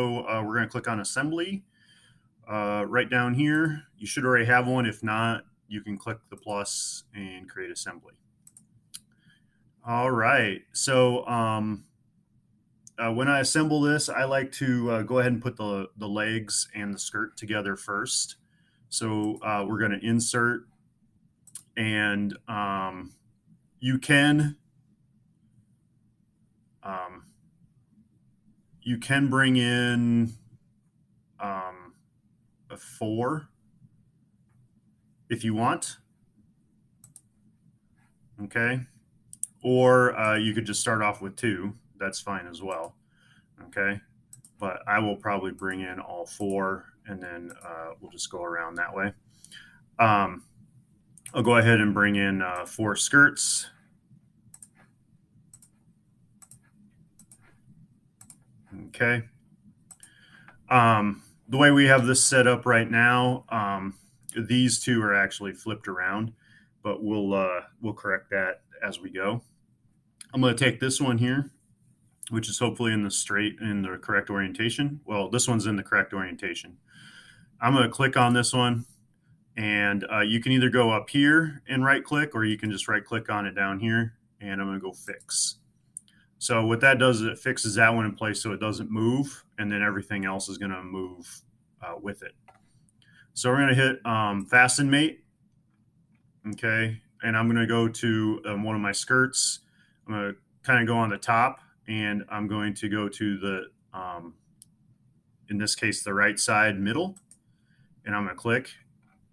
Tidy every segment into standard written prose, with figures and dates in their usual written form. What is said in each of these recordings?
We're going to click on assembly right down here. You should already have one. If not, you can click the plus and create assembly. All right. So when I assemble this, I like to go ahead and put the legs and the skirt together first. So we're going to insert, and you can bring in a 4 if you want. Okay. Or you could just start off with 2. That's fine as well. Okay. But I will probably bring in all 4, and then we'll just go around that way. I'll go ahead and bring in 4 skirts. Okay. The way we have this set up right now, these 2 are actually flipped around, but we'll correct that as we go. I'm going to take this one here, which is hopefully in the correct orientation. Well, this one's in the correct orientation. I'm going to click on this one, and you can either go up here and right click, or you can just right click on it down here, and I'm going to go fix. So what that does is it fixes that one in place so it doesn't move, and then everything else is going to move with it. So we're going to hit fasten mate. Okay. And I'm going to go to one of my skirts. I'm going to kind of go on the top, and I'm going to go to the, in this case, the right side middle, and I'm going to click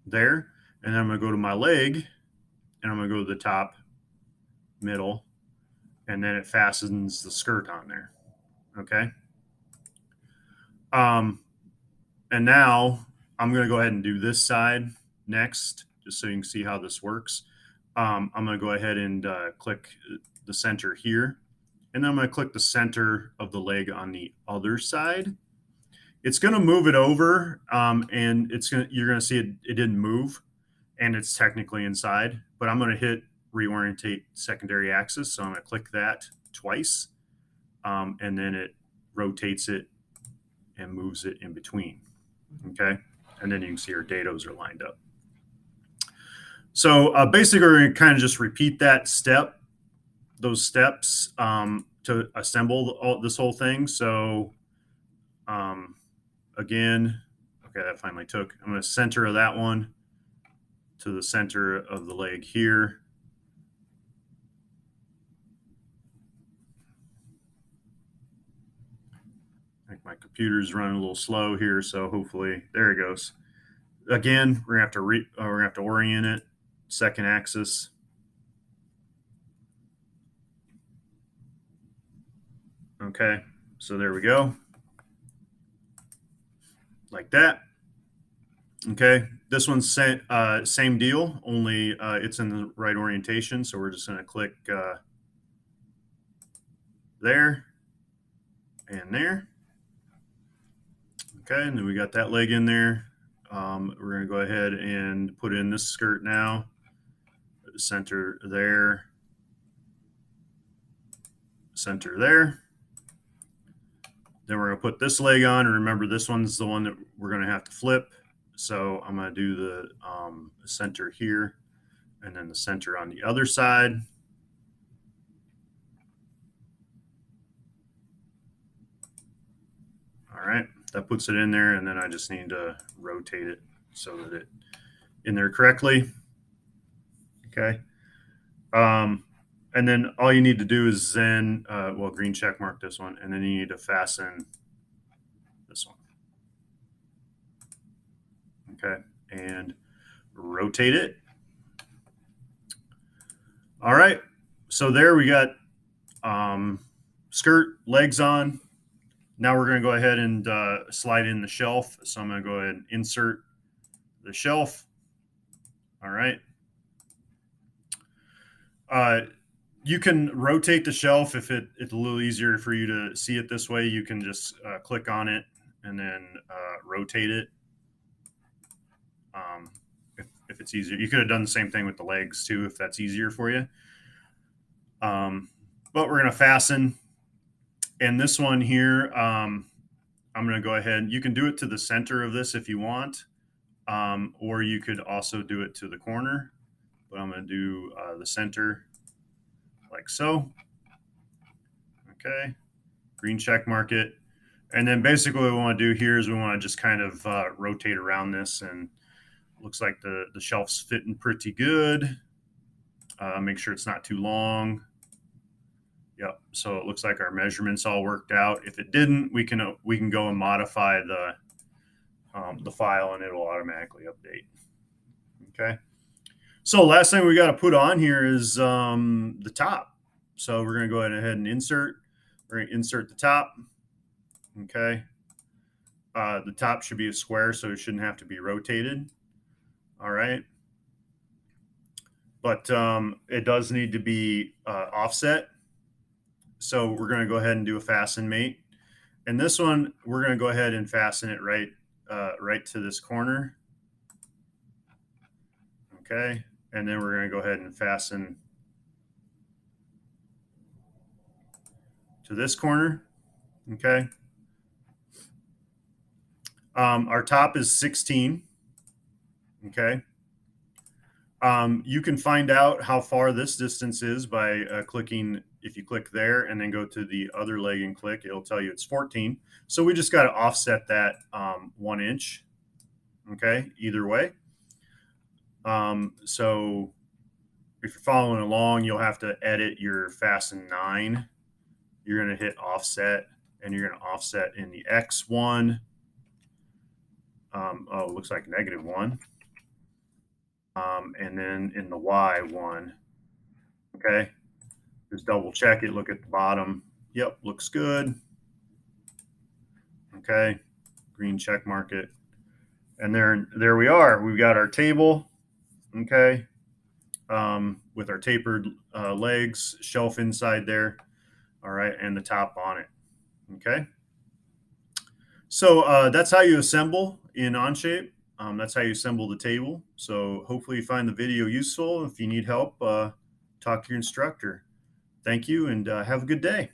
there. And then I'm going to go to my leg, and I'm going to go to the top middle, and then it fastens the skirt on there. Okay. And now I'm going to go ahead and do this side next, just so you can see how this works. I'm going to go ahead and click the center here, and then I'm going to click the center of the leg on the other side. It's going to move it over, and you're going to see it didn't move, and it's technically inside, but I'm going to hit reorientate secondary axis. So I'm going to click that twice, and then it rotates it and moves it in between. Okay. And then you can see our dados are lined up. So basically, we're going to kind of just repeat those steps to assemble this whole thing. So again, okay, that finally took. I'm going to center that one to the center of the leg here. I think my computer's running a little slow here, so hopefully there it goes. Again, we're gonna have to orient it second axis. Okay, so there we go, like that. Okay, this one's same deal, only it's in the right orientation. So we're just going to click there and there. Okay, and then we got that leg in there. We're going to go ahead and put in this skirt now. Center there. Center there. Then we're going to put this leg on. And remember, this one's the one that we're going to have to flip. So I'm going to do the center here, and then the center on the other side. All right, that puts it in there, and then I just need to rotate it so that it's in there correctly. Okay. And then all you need to do is then, well, green check mark this one, and then you need to fasten this one. Okay, and rotate it. All right, so there we got skirt, legs on. Now we're going to go ahead and slide in the shelf. So I'm going to go ahead and insert the shelf. All right. You can rotate the shelf if it's a little easier for you to see it this way. You can just click on it and then rotate it. If it's easier, you could have done the same thing with the legs too, if that's easier for you. But we're going to fasten. And this one here, I'm I'm going to go ahead. You can do it to the center of this if you want, or you could also do it to the corner. But I'm going to do the center like so. Okay, green check mark it. And then basically what we want to do here is we want to just kind of rotate around this, and looks like the shelf's fitting pretty good. Make sure it's not too long. Yep. So it looks like our measurements all worked out. If it didn't, we can go and modify the file, and it'll automatically update. Okay. So last thing we got to put on here is the top. So we're going to go ahead and insert. We're going to insert the top. Okay. The top should be a square, so it shouldn't have to be rotated. All right. But it does need to be offset. So we're going to go ahead and do a fasten mate. And this one, we're going to go ahead and fasten it right to this corner. Okay. And then we're going to go ahead and fasten to this corner. Okay. Our top is 16. Okay. You can find out how far this distance is by clicking. If you click there and then go to the other leg and click, it'll tell you it's 14. So we just got to offset that 1 inch. Okay, either way. So if you're following along, you'll have to edit your fasten 9. You're going to hit offset, and you're going to offset in the X1. Oh, it looks like -1. And then in the Y1. Okay. Just double check it. Look at the bottom. Yep, looks good. Okay. Green check mark it. And there we are. We've got our table. Okay. With our tapered legs, shelf inside there. All right. And the top on it. Okay. So that's how you assemble in Onshape. That's how you assemble the table. So hopefully you find the video useful. If you need help, talk to your instructor. Thank you, and have a good day.